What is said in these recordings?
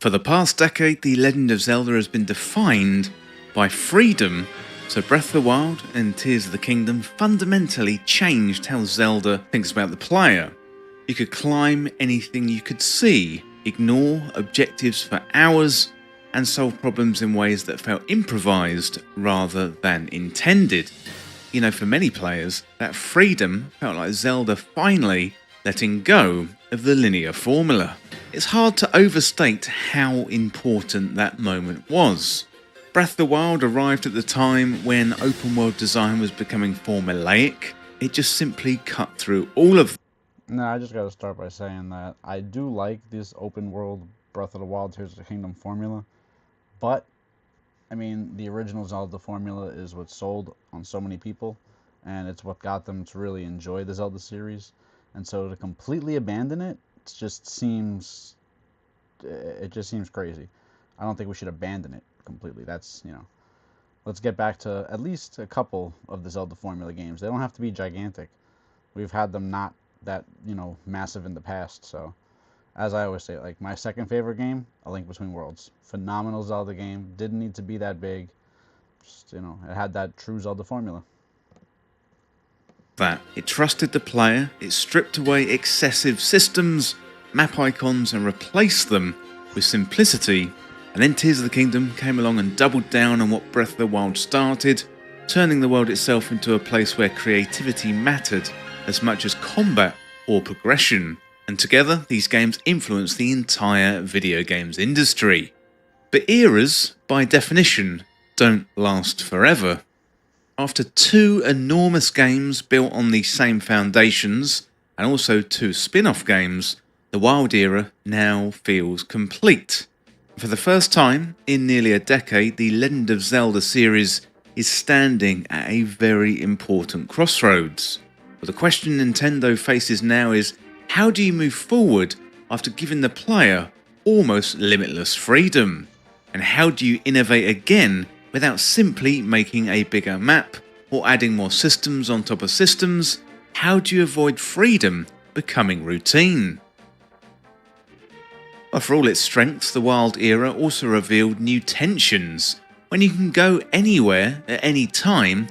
For the past decade, The Legend of Zelda has been defined by freedom, so Breath of the Wild and Tears of the Kingdom fundamentally changed how Zelda thinks about the player. You could climb anything you could see, ignore objectives for hours, and solve problems in ways that felt improvised rather than intended. You know, for many players, that freedom felt like Zelda finally letting go of the linear formula. It's hard to overstate how important that moment was. Breath of the Wild arrived at the time when open world design was becoming formulaic. It just simply cut through all of. No, I just gotta start by saying that I do like this open world Breath of the Wild Tears of the Kingdom formula, but I mean, the original Zelda formula is what sold on so many people, and it's what got them to really enjoy the Zelda series. And so to completely abandon it, it just seems crazy. I don't think we should abandon it completely. Let's get back to at least a couple of the Zelda formula games. They don't have to be gigantic. We've had them not that, massive in the past. So, as I always say, like my second favorite game, A Link Between Worlds. Phenomenal Zelda game. Didn't need to be that big. Just, it had that true Zelda formula. That it trusted the player, it stripped away excessive systems, map icons, and replaced them with simplicity. And then Tears of the Kingdom came along and doubled down on what Breath of the Wild started, turning the world itself into a place where creativity mattered as much as combat or progression. And together, these games influenced the entire video games industry. But eras, by definition, don't last forever. After two enormous games built on the same foundations, and also two spin-off games, the Wild era now feels complete. For the first time in nearly a decade, the Legend of Zelda series is standing at a very important crossroads. But the question Nintendo faces now is, how do you move forward after giving the player almost limitless freedom? And how do you innovate again without simply making a bigger map or adding more systems on top of systems? How do you avoid freedom becoming routine? But for all its strengths, the Wild era also revealed new tensions. When you can go anywhere at any time,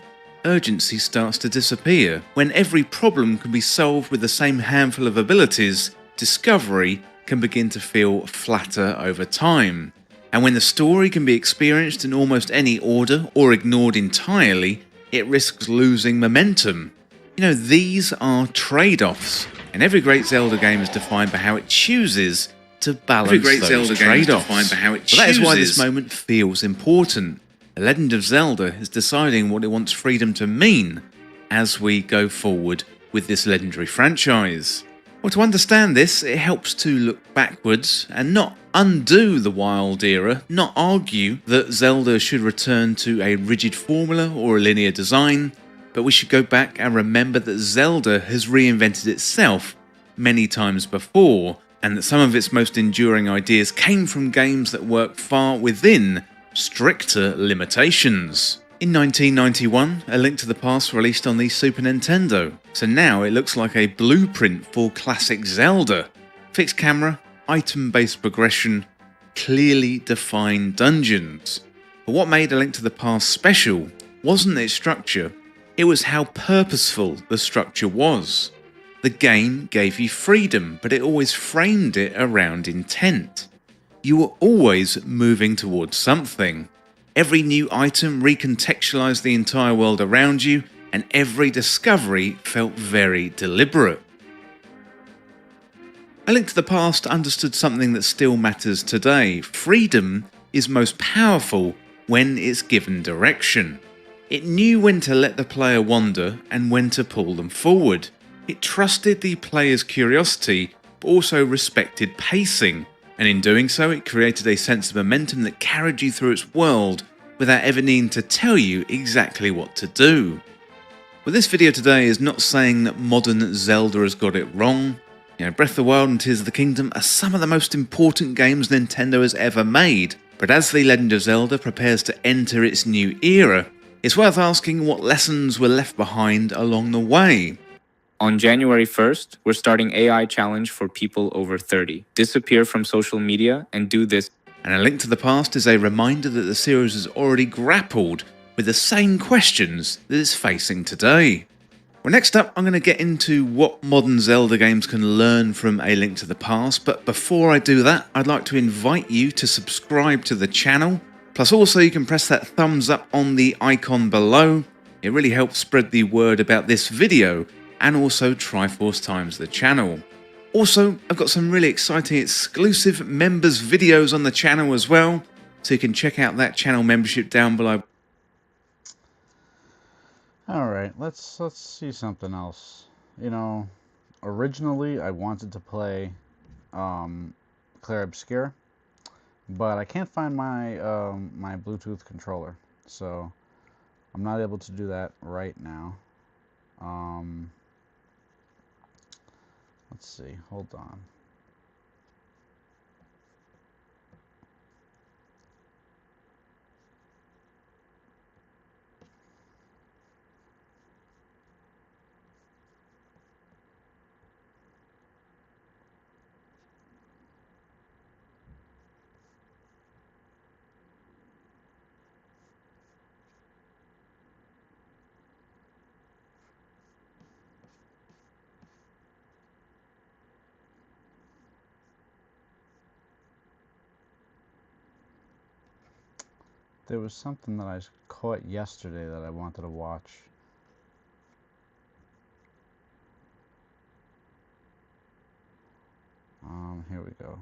urgency starts to disappear. When every problem can be solved with the same handful of abilities, discovery can begin to feel flatter over time. And when the story can be experienced in almost any order or ignored entirely, it risks losing momentum. These are trade-offs, and every great Zelda game is defined by how it chooses to balance those trade-offs. That is why this moment feels important. The Legend of Zelda is deciding what it wants freedom to mean as we go forward with this legendary franchise. Well, to understand this, it helps to look backwards and not undo the Wild era, not argue that Zelda should return to a rigid formula or a linear design, but we should go back and remember that Zelda has reinvented itself many times before, and that some of its most enduring ideas came from games that work far within stricter limitations. In 1991, A Link to the Past released on the Super Nintendo, so now it looks like a blueprint for classic Zelda. Fixed camera, item-based progression, clearly defined dungeons. But what made A Link to the Past special wasn't its structure, it was how purposeful the structure was. The game gave you freedom, but it always framed it around intent. You were always moving towards something. Every new item recontextualized the entire world around you, and every discovery felt very deliberate. A Link to the Past understood something that still matters today. Freedom is most powerful when it's given direction. It knew when to let the player wander and when to pull them forward. It trusted the player's curiosity, but also respected pacing, and in doing so it created a sense of momentum that carried you through its world without ever needing to tell you exactly what to do. Well, this video today is not saying that modern Zelda has got it wrong. Breath of the Wild and Tears of the Kingdom are some of the most important games Nintendo has ever made, but as The Legend of Zelda prepares to enter its new era, it's worth asking what lessons were left behind along the way. On January 1st, we're starting AI Challenge for people over 30. Disappear from social media and do this And A Link to the Past is a reminder that the series has already grappled with the same questions that it's facing today. Well, next up, I'm going to get into what modern Zelda games can learn from A Link to the Past, but before I do that, I'd like to invite you to subscribe to the channel. Plus also you can press that thumbs up on the icon below. It really helps spread the word about this video, and also Triforce Times the channel. Also, I've got some really exciting exclusive members videos on the channel as well, so you can check out that channel membership down below. Alright, let's see something else. You know, originally I wanted to play Clair Obscur, but I can't find my my Bluetooth controller, so I'm not able to do that right now. Let's see, hold on. There was something that I caught yesterday that I wanted to watch. Here we go.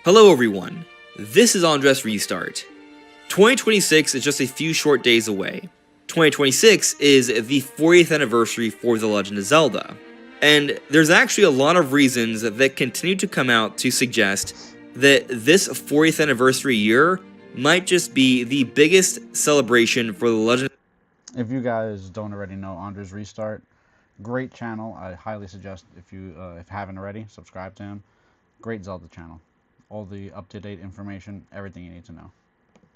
Hello everyone, this is Andres Restart. 2026 is just a few short days away. 2026 is the 40th anniversary for The Legend of Zelda. And there's actually a lot of reasons that continue to come out to suggest that this 40th anniversary year might just be the biggest celebration for The Legend. If you guys don't already know Andres Restart, great channel. I highly suggest if you haven't already, subscribe to him. Great Zelda channel. All the up-to-date information, everything you need to know.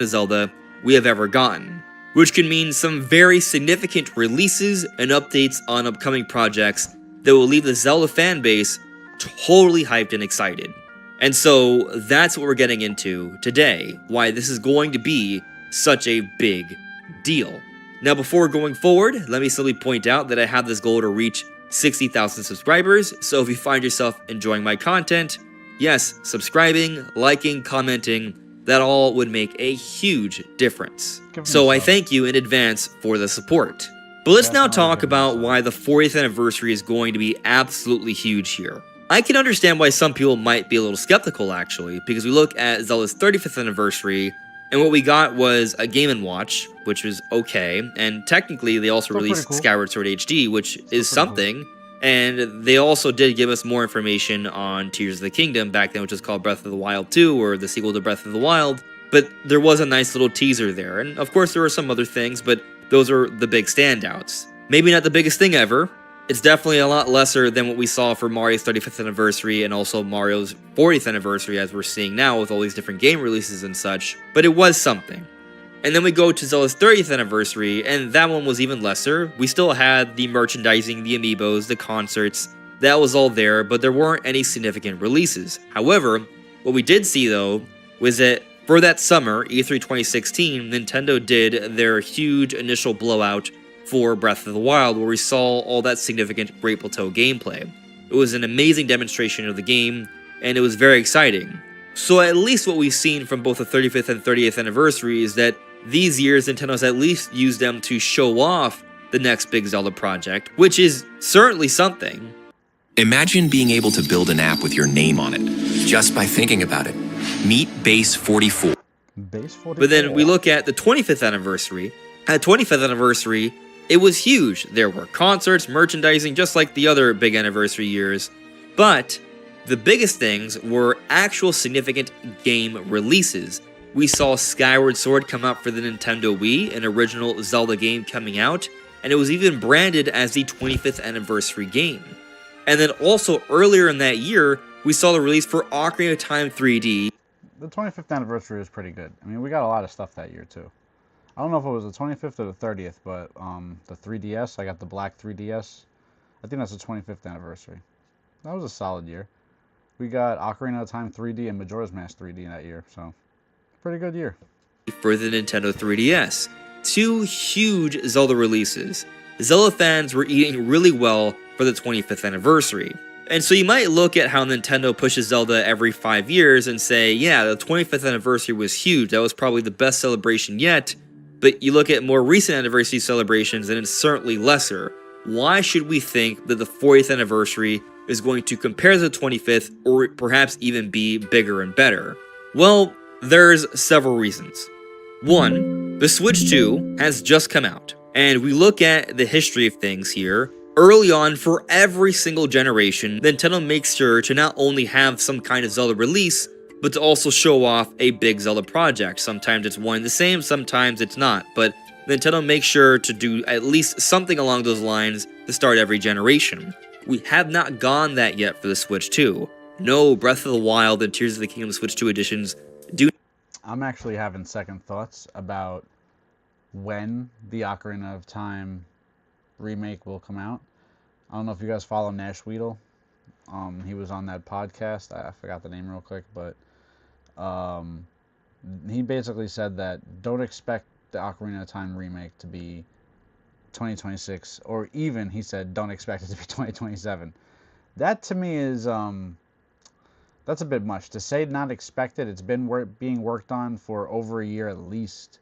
Zelda we have ever gotten, which can mean some very significant releases and updates on upcoming projects that will leave the Zelda fanbase totally hyped and excited. And so that's what we're getting into today, why this is going to be such a big deal. Now before going forward, let me simply point out that I have this goal to reach 60,000 subscribers, so if you find yourself enjoying my content, yes, subscribing, liking, commenting, that all would make a huge difference. So I thank you in advance for the support. But let's now talk about why the 40th anniversary is going to be absolutely huge here. I can understand why some people might be a little skeptical actually, because we look at Zelda's 35th anniversary, and what we got was a Game & Watch, which was okay, and technically they also released Skyward Sword HD, which is something. And they also did give us more information on Tears of the Kingdom back then, which was called Breath of the Wild 2, or the sequel to Breath of the Wild. But there was a nice little teaser there. And of course there were some other things, but those are the big standouts. Maybe not the biggest thing ever. It's definitely a lot lesser than what we saw for Mario's 35th anniversary and also Mario's 40th anniversary, as we're seeing now with all these different game releases and such. But it was something. And then we go to Zelda's 30th anniversary, and that one was even lesser. We still had the merchandising, the amiibos, the concerts, that was all there, but there weren't any significant releases. However, what we did see though, was that for that summer, E3 2016, Nintendo did their huge initial blowout for Breath of the Wild, where we saw all that significant Great Plateau gameplay. It was an amazing demonstration of the game, and it was very exciting. So at least what we've seen from both the 35th and 30th anniversary is that these years, Nintendo's at least used them to show off the next big Zelda project, which is certainly something. Imagine being able to build an app with your name on it, just by thinking about it. Meet Base 44. Base 44. But then we look at the 25th anniversary. At 25th anniversary, it was huge. There were concerts, merchandising, just like the other big anniversary years. But the biggest things were actual significant game releases. We saw Skyward Sword come out for the Nintendo Wii, an original Zelda game coming out, and it was even branded as the 25th anniversary game. And then also earlier in that year, we saw the release for Ocarina of Time 3D. The 25th anniversary was pretty good. I mean, we got a lot of stuff that year too. I don't know if it was the 25th or the 30th, but the 3DS, I got the black 3DS. I think that's the 25th anniversary. That was a solid year. We got Ocarina of Time 3D and Majora's Mask 3D that year, so pretty good year. For the Nintendo 3DS. Two huge Zelda releases. Zelda fans were eating really well for the 25th anniversary. And so you might look at how Nintendo pushes Zelda every 5 years and say, yeah, the 25th anniversary was huge. That was probably the best celebration yet. But you look at more recent anniversary celebrations and it's certainly lesser. Why should we think that the 40th anniversary is going to compare to the 25th or perhaps even be bigger and better? Well, there's several reasons. One, the Switch 2 has just come out. And we look at the history of things here. Early on, for every single generation, Nintendo makes sure to not only have some kind of Zelda release, but to also show off a big Zelda project. Sometimes it's one and the same, sometimes it's not, but Nintendo makes sure to do at least something along those lines to start every generation. We have not gone that yet for the Switch 2. No Breath of the Wild and Tears of the Kingdom Switch 2 editions do. I'm actually having second thoughts about when the Ocarina of Time remake will come out. I don't know if you guys follow Nash Weedle. He was on that podcast. I forgot the name real quick, but he basically said that don't expect the Ocarina of Time remake to be 2026, or even, he said, don't expect it to be 2027. That to me is that's a bit much to say. Not expected. It's been being worked on for over a year at least,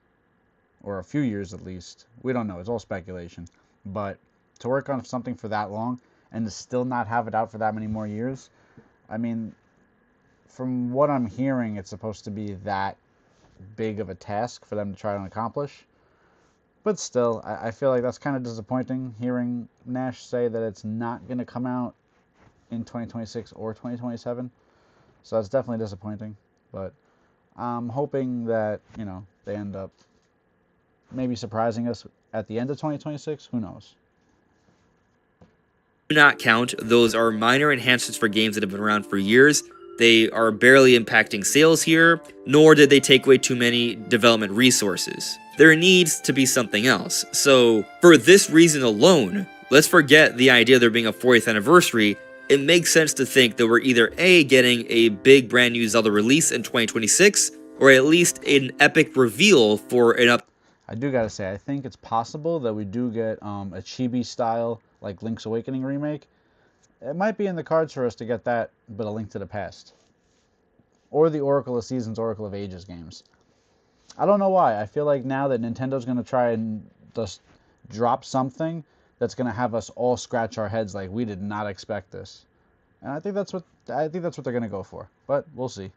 or a few years at least. We don't know. It's all speculation. But to work on something for that long and to still not have it out for that many more years, I mean, from what I'm hearing, it's supposed to be that big of a task for them to try and accomplish. But still, I feel like that's kind of disappointing, hearing Nash say that it's not going to come out in 2026 or 2027. So that's definitely disappointing. But I'm hoping that, you know, they end up maybe surprising us at the end of 2026. Who knows? Do not count. Those are minor enhancements for games that have been around for years. They are barely impacting sales here, nor did they take away too many development resources. There needs to be something else. So, for this reason alone, let's forget the idea of there being a 40th anniversary. It makes sense to think that we're either A, getting a big brand new Zelda release in 2026, or at least an epic reveal for an up. I do gotta say, I think it's possible that we do get a chibi style, like Link's Awakening remake. It might be in the cards for us to get that, but A Link to the Past. Or the Oracle of Seasons, Oracle of Ages games. I don't know why. I feel like now that Nintendo's going to try and just drop something that's going to have us all scratch our heads like we did not expect this. And I think that's what they're going to go for. But we'll see.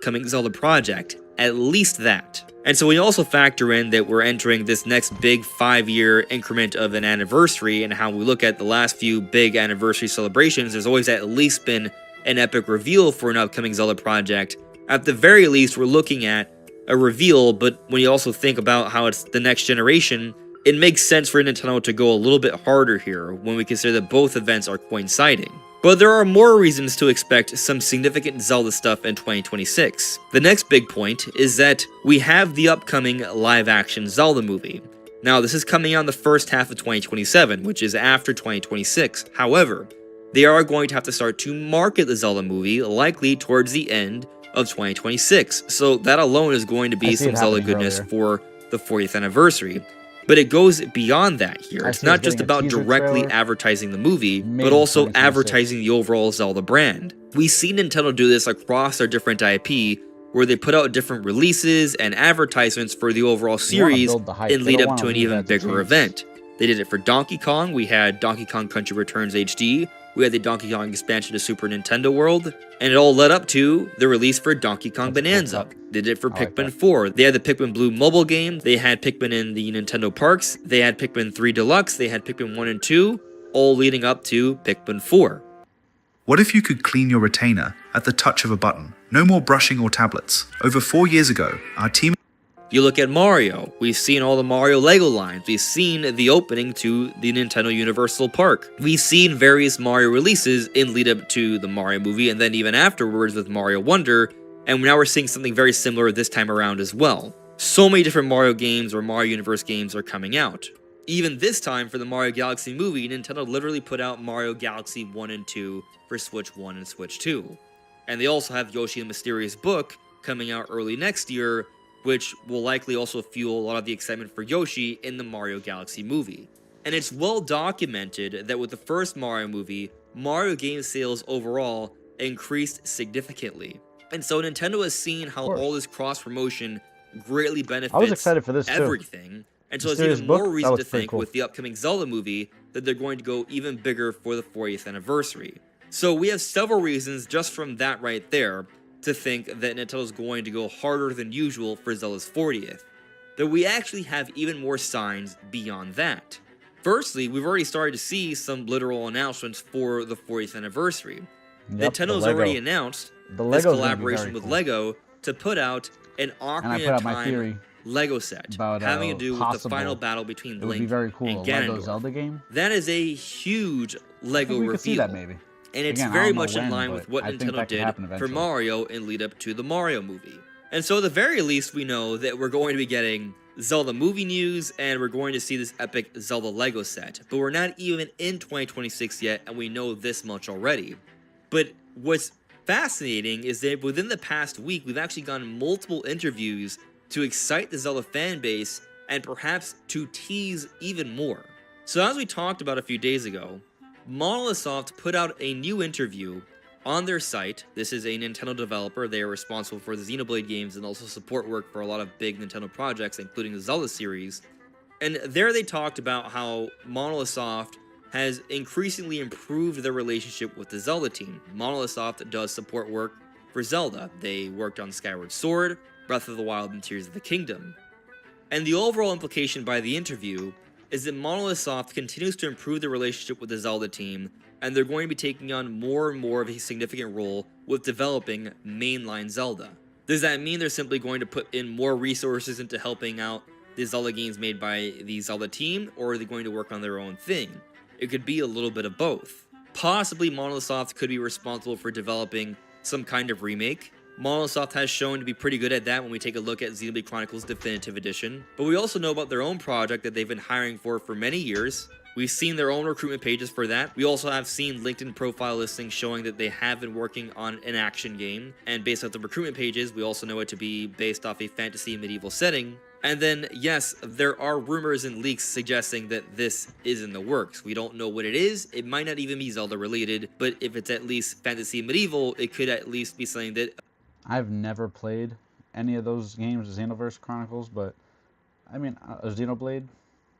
Coming Zelda project, at least that. And so we also factor in that we're entering this next big 5-year increment of an anniversary, and how we look at the last few big anniversary celebrations, there's always at least been an epic reveal for an upcoming Zelda project. At the very least, we're looking at a reveal, but when you also think about how it's the next generation, it makes sense for Nintendo to go a little bit harder here when we consider that both events are coinciding. But there are more reasons to expect some significant Zelda stuff in 2026. The next big point is that we have the upcoming live-action Zelda movie. Now, this is coming out in the first half of 2027, which is after 2026. However, they are going to have to start to market the Zelda movie, likely towards the end of 2026. So that alone is going to be some Zelda goodness for the 40th anniversary. But it goes beyond that here. It's not just about directly advertising the movie, but also advertising the overall Zelda brand. We see Nintendo do this across their different IP, where they put out different releases and advertisements for the overall series and lead up to an even bigger event. They did it for Donkey Kong. We had Donkey Kong Country Returns HD, we had the Donkey Kong expansion to Super Nintendo World, and it all led up to the release for Donkey Kong Bonanza. They did it for Pikmin 4. They had the Pikmin Blue mobile game, they had Pikmin in the Nintendo parks, they had Pikmin 3 Deluxe, they had Pikmin 1 and 2, all leading up to Pikmin 4. What if you could clean your retainer at the touch of a button? No more brushing or tablets. Over 4 years ago, our team... You look at Mario, we've seen all the Mario Lego lines, we've seen the opening to the Nintendo Universal Park, we've seen various Mario releases in lead up to the Mario movie, and then even afterwards with Mario Wonder, and now we're seeing something very similar this time around as well. So many different Mario games or Mario Universe games are coming out. Even this time for the Mario Galaxy movie, Nintendo literally put out Mario Galaxy 1 and 2 for Switch 1 and Switch 2. And they also have Yoshi and the Mysterious Book coming out early next year, which will likely also fuel a lot of the excitement for Yoshi in the Mario Galaxy movie. And it's well documented that with the first Mario movie, Mario game sales overall increased significantly. And so Nintendo has seen how all this cross-promotion greatly benefits I was excited for this everything. And so Mysterious there's even more Book? reason That to looks pretty think cool. with the upcoming Zelda movie that they're going to go even bigger for the 40th anniversary. So we have several reasons just from that right there to think that Nintendo's going to go harder than usual for Zelda's 40th. But we actually have even more signs beyond that. Firstly, we've already started to see some literal announcements for the 40th anniversary. Yep, Nintendo's the Lego. already announced The this Lego's gonna be collaboration very with cool. Lego to put out an And I Ocarina put out of my theory Time Lego set about having to do with the possible- final battle between It would be Link very cool. and A Lego Ganondorf. Zelda game. That is a huge I Lego think we reveal. could see that maybe. And it's Again, I very don't know much in when, line but with what I think Nintendo that could did happen for eventually. Mario in lead up to the Mario movie. And so at the very least, we know that we're going to be getting Zelda movie news, and we're going to see this epic Zelda Lego set. But we're not even in 2026 yet, and we know this much already. But what's fascinating is that within the past week, we've actually gotten multiple interviews to excite the Zelda fan base and perhaps to tease even more. So as we talked about a few days ago, Monolith Soft put out a new interview on their site. This is a Nintendo developer. They are responsible for the Xenoblade games and also support work for a lot of big Nintendo projects, including the Zelda series. And there they talked about how Monolith Soft has increasingly improved their relationship with the Zelda team. Monolith Soft does support work for Zelda. They worked on Skyward Sword, Breath of the Wild, and Tears of the Kingdom. And the overall implication by the interview is that Monolith Soft continues to improve the relationship with the Zelda team, and they're going to be taking on more and more of a significant role with developing mainline Zelda. Does that mean they're simply going to put in more resources into helping out the Zelda games made by the Zelda team, or are they going to work on their own thing? It could be a little bit of both. Possibly Monolith Soft could be responsible for developing some kind of remake. Monolith Soft has shown to be pretty good at that when we take a look at Xenoblade Chronicles Definitive Edition, but we also know about their own project that they've been hiring for many years. We've seen their own recruitment pages for that. We also have seen LinkedIn profile listings showing that they have been working on an action game, and based off the recruitment pages, we also know it to be based off a fantasy medieval setting. And then, yes, there are rumors and leaks suggesting that this is in the works. We don't know what it is. It might not even be Zelda related, but if it's at least fantasy medieval, it could at least be something that I've never played any of those games, Xenoverse Chronicles, but I mean, Xenoblade,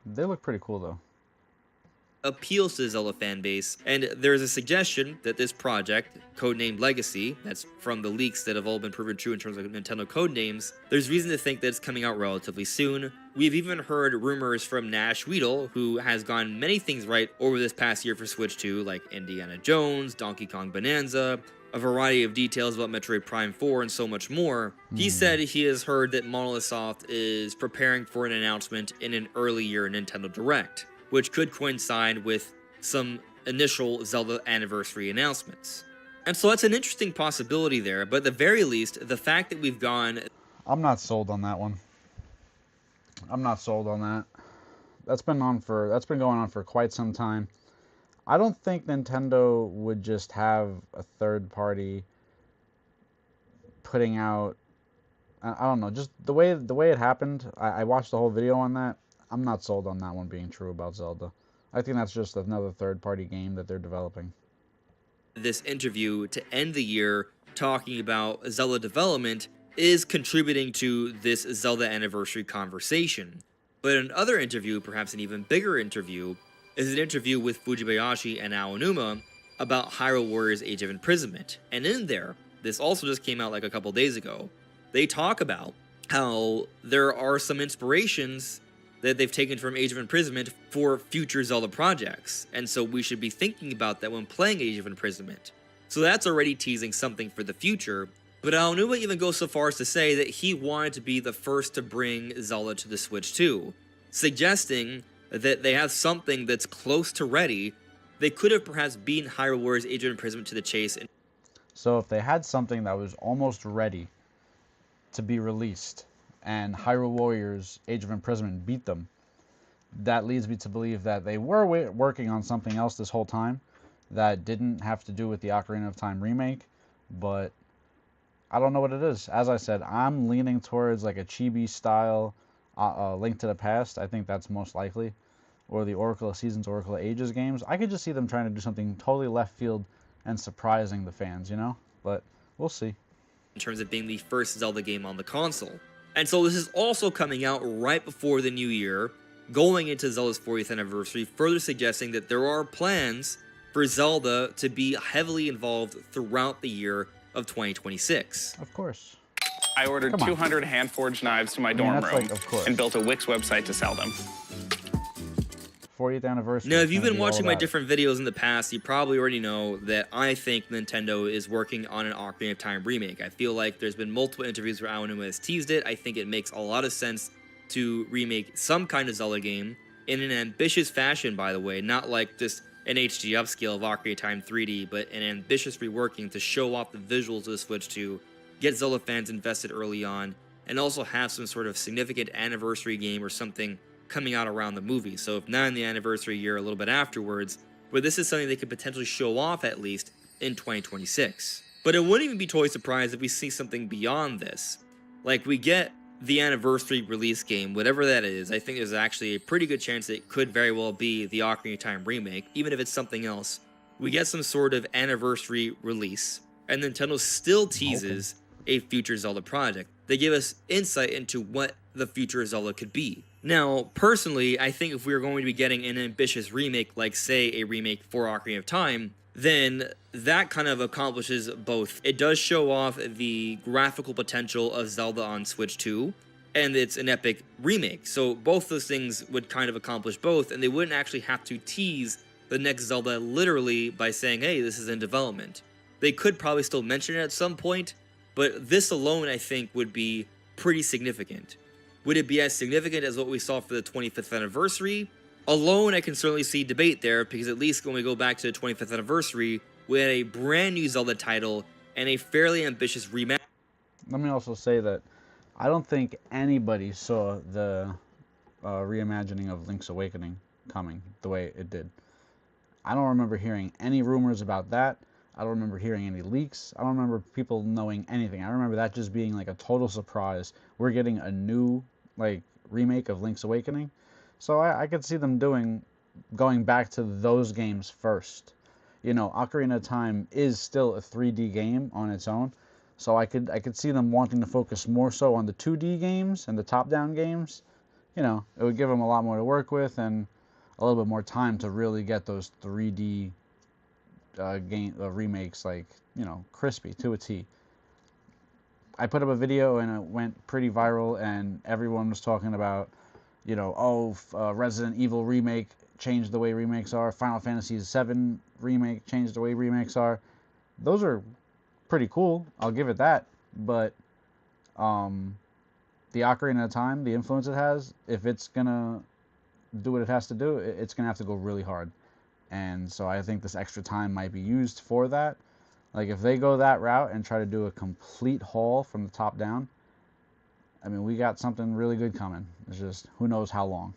they look pretty cool though. appeals to the Zelda fan base, and there's a suggestion that this project, codenamed Legacy, that's from the leaks that have all been proven true in terms of Nintendo codenames, there's reason to think that it's coming out relatively soon. We've even heard rumors from Nash Weedle, who has gotten many things right over this past year for Switch 2, like Indiana Jones, Donkey Kong Bonanza, a variety of details about Metroid Prime 4, and so much more. He said he has heard that Monolith Soft is preparing for an announcement in an early year Nintendo Direct, which could coincide with some initial Zelda anniversary announcements. And so that's an interesting possibility there, but at the very least, the fact that we've gone... I'm not sold on that one. I'm not sold on that. That's been going on for quite some time. I don't think Nintendo would just have a third party putting out, I don't know, just the way it happened. I watched the whole video on that. I'm not sold on that one being true about Zelda. I think that's just another third party game that they're developing. This interview to end the year talking about Zelda development is contributing to this Zelda anniversary conversation. But another interview, perhaps an even bigger interview, is an interview with Fujibayashi and Aonuma, about Hyrule Warriors Age of Imprisonment. And in there, this also just came out like a couple days ago, they talk about how there are some inspirations that they've taken from Age of Imprisonment for future Zelda projects, and so we should be thinking about that when playing Age of Imprisonment. So that's already teasing something for the future, but Aonuma even goes so far as to say that he wanted to be the first to bring Zelda to the Switch too, suggesting that they have something that's close to ready. They could have perhaps beaten Hyrule Warriors Age of Imprisonment to the chase. So if they had something that was almost ready to be released, and Hyrule Warriors Age of Imprisonment beat them, that leads me to believe that they were working on something else this whole time that didn't have to do with the Ocarina of Time remake, but I don't know what it is. As I said, I'm leaning towards like a chibi style Link to the Past. I think that's most likely, or the Oracle of Seasons, Oracle of Ages games. I could just see them trying to do something totally left field and surprising the fans, you know? But we'll see. In terms of being the first Zelda game on the console. And so this is also coming out right before the new year, going into Zelda's 40th anniversary, further suggesting that there are plans for Zelda to be heavily involved throughout the year of 2026. Of course. I ordered 200 hand-forged knives to my dorm room like, of course. and built a Wix website to sell them. 40th anniversary. Now, if you've been watching my different videos in the past, you probably already know that I think Nintendo is working on an Ocarina of Time remake. I feel like there's been multiple interviews where Aonuma has teased it. I think it makes a lot of sense to remake some kind of Zelda game in an ambitious fashion, by the way, not like just an HD upscale of Ocarina of Time 3D, but an ambitious reworking to show off the visuals of the Switch 2, get Zelda fans invested early on, and also have some sort of significant anniversary game or something coming out around the movie. So if not in the anniversary year, a little bit afterwards, but this is something they could potentially show off at least in 2026. But it wouldn't even be totally surprised if we see something beyond this. Like, we get the anniversary release game, whatever that is. I think there's actually a pretty good chance that it could very well be the Ocarina of Time remake, even if it's something else. We get some sort of anniversary release, and Nintendo still teases a future Zelda project. They give us insight into what the future Zelda could be. Now, personally, I think if we were going to be getting an ambitious remake, like say a remake for Ocarina of Time, then that kind of accomplishes both. It does show off the graphical potential of Zelda on Switch 2, and it's an epic remake. So both those things would kind of accomplish both, and they wouldn't actually have to tease the next Zelda literally by saying, hey, this is in development. They could probably still mention it at some point, but this alone, I think, would be pretty significant. Would it be as significant as what we saw for the 25th anniversary? Alone, I can certainly see debate there, because at least when we go back to the 25th anniversary, we had a brand new Zelda title and a fairly ambitious remake. Let me also say that I don't think anybody saw the reimagining of Link's Awakening coming the way it did. I don't remember hearing any rumors about that. I don't remember hearing any leaks. I don't remember people knowing anything. I remember that just being like a total surprise. We're getting a new remake of Link's Awakening. So I could see them going back to those games first. You know, Ocarina of Time is still a 3D game on its own. So I could see them wanting to focus more so on the 2D games and the top-down games. You know, it would give them a lot more to work with and a little bit more time to really get those 3D remakes, crispy to a T. I put up a video and it went pretty viral, and everyone was talking about, Resident Evil remake changed the way remakes are. Final Fantasy VII remake changed the way remakes are. Those are pretty cool, I'll give it that. But the Ocarina of Time, the influence it has, if it's gonna do what it has to do, it's gonna have to go really hard. And so I think this extra time might be used for that. Like, if they go that route and try to do a complete haul from the top down, I mean, we got something really good coming. It's just, who knows how long.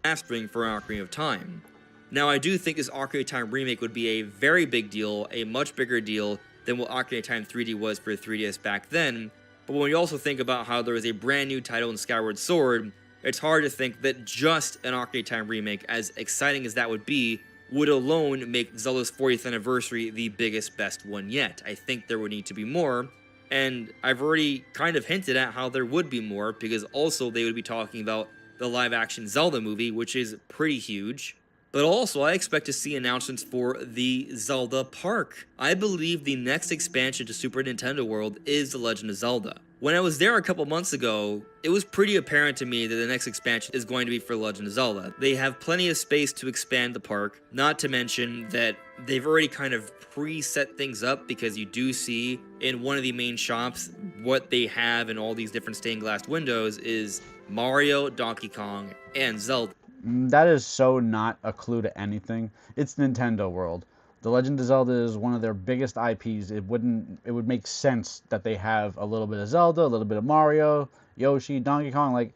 Mastering for Ocarina of Time. Now, I do think this Ocarina of Time remake would be a very big deal, a much bigger deal than what Ocarina of Time 3D was for 3DS back then. But when you also think about how there was a brand new title in Skyward Sword, it's hard to think that just an Ocarina of Time remake, as exciting as that would be, would alone make Zelda's 40th anniversary the biggest, best one yet. I think there would need to be more, and I've already kind of hinted at how there would be more, because also they would be talking about the live-action Zelda movie, which is pretty huge. But also, I expect to see announcements for the Zelda Park. I believe the next expansion to Super Nintendo World is The Legend of Zelda. When I was there a couple months ago, it was pretty apparent to me that the next expansion is going to be for Legend of Zelda. They have plenty of space to expand the park, not to mention that they've already kind of pre-set things up, because you do see in one of the main shops what they have in all these different stained glass windows is Mario, Donkey Kong, and Zelda. That is so not a clue to anything. It's Nintendo World. The Legend of Zelda is one of their biggest IPs. It would make sense that they have a little bit of Zelda, a little bit of Mario, Yoshi, Donkey Kong. Like,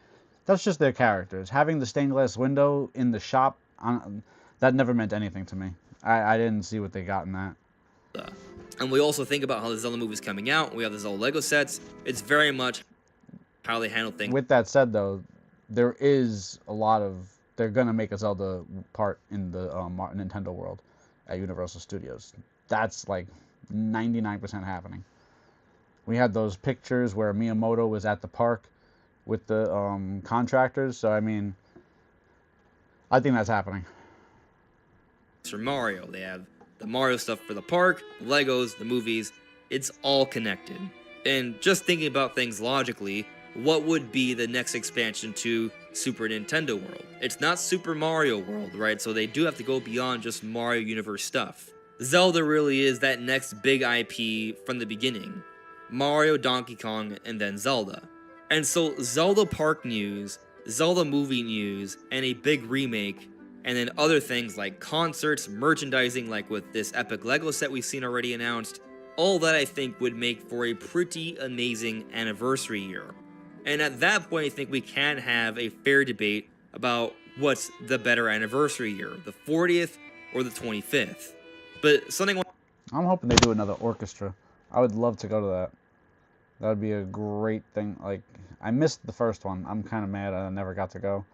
that's just their characters. Having the stained glass window in the shop, that never meant anything to me. I didn't see what they got in that. And we also think about how the Zelda movie is coming out. We have the Zelda Lego sets. It's very much how they handle things. With that said, though, there is a lot of... They're going to make a Zelda part in the Nintendo World at Universal Studios. That's like 99% happening. We had those pictures where Miyamoto was at the park with the contractors. So, I mean, I think that's happening. For Mario, they have the Mario stuff for the park, Legos, the movies. It's all connected. And just thinking about things logically, what would be the next expansion to Super Nintendo World? It's not Super Mario World, right? So they do have to go beyond just Mario Universe stuff. Zelda really is that next big IP from the beginning. Mario, Donkey Kong, and then Zelda. And so Zelda Park news, Zelda movie news, and a big remake, and then other things like concerts, merchandising, like with this epic Lego set we've seen already announced, all that I think would make for a pretty amazing anniversary year. And at that point, I think we can have a fair debate about what's the better anniversary year, the 40th or the 25th. But something... I'm hoping they do another orchestra. I would love to go to that. That would be a great thing. Like, I missed the first one. I'm kind of mad I never got to go.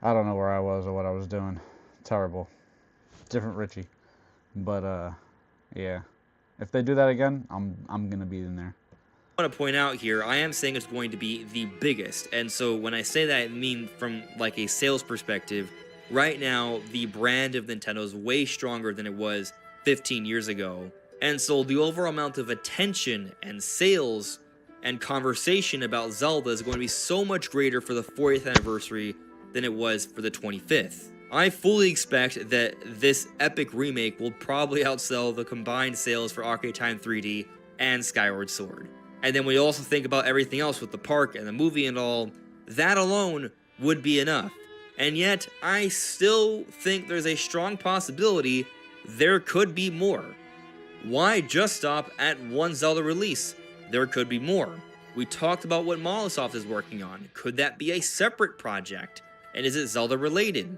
I don't know where I was or what I was doing. Terrible. Different Richie. But, yeah. If they do that again, I'm gonna be in there. I want to point out here, I am saying it's going to be the biggest, and so when I say that, I mean from like a sales perspective. Right now, the brand of Nintendo is way stronger than it was 15 years ago, and so the overall amount of attention and sales and conversation about Zelda is going to be so much greater for the 40th anniversary than it was for the 25th. I fully expect that this epic remake will probably outsell the combined sales for Ocarina of Time 3D and Skyward Sword. And then we also think about everything else with the park and the movie and all. That alone would be enough. And yet, I still think there's a strong possibility there could be more. Why just stop at one Zelda release? There could be more. We talked about what Microsoft is working on. Could that be a separate project? And is it Zelda related?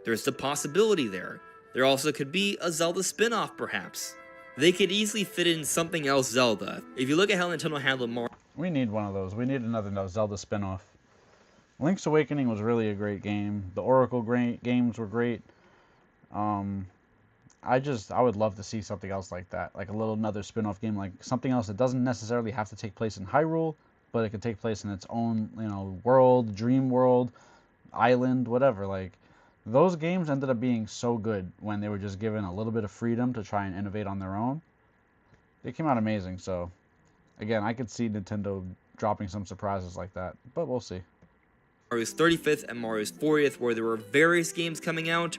There's the possibility there. There also could be a Zelda spin-off, perhaps. They could easily fit in something else Zelda. If you look at how Nintendo handled Mario... We need one of those. We need another Zelda spin-off. Link's Awakening was really a great game. The Oracle games were great. I would love to see something else like that. Like another spin-off game, like something else that doesn't necessarily have to take place in Hyrule, but it could take place in its own, world, dream world, island, whatever. Like, those games ended up being so good when they were just given a little bit of freedom to try and innovate on their own. They came out amazing, so again, I could see Nintendo dropping some surprises like that, but we'll see. Mario's 35th and Mario's 40th, where there were various games coming out,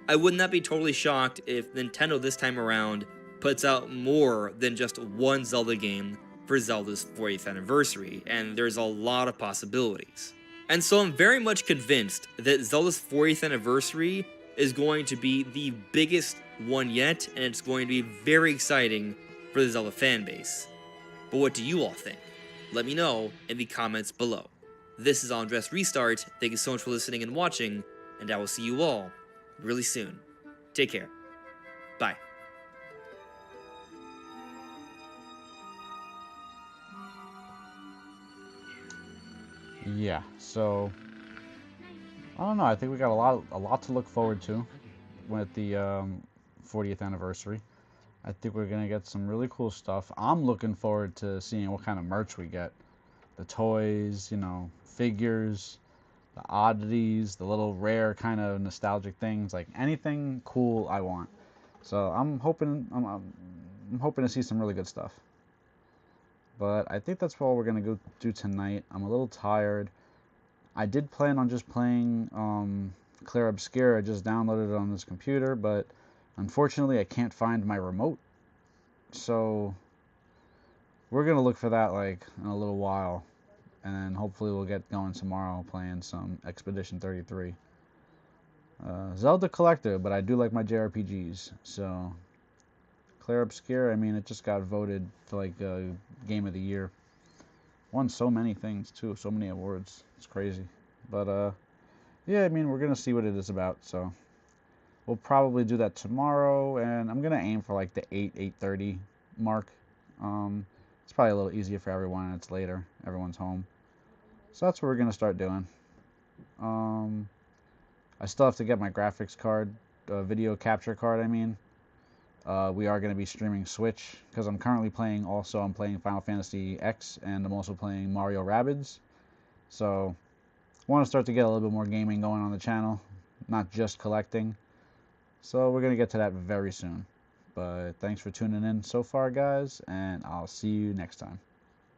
I would not be totally shocked if Nintendo this time around puts out more than just one Zelda game for Zelda's 40th anniversary, and there's a lot of possibilities. And so I'm very much convinced that Zelda's 40th anniversary is going to be the biggest one yet, and it's going to be very exciting for the Zelda fanbase. But what do you all think? Let me know in the comments below. This is Andres Restart. Thank you so much for listening and watching, and I will see you all really soon. Take care. Bye. Yeah, so I don't know. I think we got a lot to look forward to with the 40th anniversary. I think we're gonna get some really cool stuff. I'm looking forward to seeing what kind of merch we get. The toys, figures, the oddities, the little rare kind of nostalgic things, like anything cool I want. So I'm hoping to see some really good stuff. But I think that's all we're gonna go do tonight. I'm a little tired. I did plan on just playing Clair Obscur. I just downloaded it on this computer, but unfortunately I can't find my remote. So we're gonna look for that like in a little while, and then hopefully we'll get going tomorrow playing some Expedition 33. Zelda collector, but I do like my JRPGs. So Clair Obscur, I mean, it just got voted for like Game of the Year. Won so many things too, so many awards. It's crazy. But yeah, I mean, we're gonna see what it is about. So we'll probably do that tomorrow, and I'm gonna aim for like the 8:30 mark. It's probably a little easier for everyone, and it's later. Everyone's home, so that's what we're gonna start doing. I still have to get my graphics card, video capture card. I mean, we are going to be streaming Switch because I'm currently playing. Also, I'm playing Final Fantasy X, and I'm also playing Mario Rabbids. So, I want to start to get a little bit more gaming going on the channel, not just collecting. So, we're going to get to that very soon. But thanks for tuning in so far, guys, and I'll see you next time.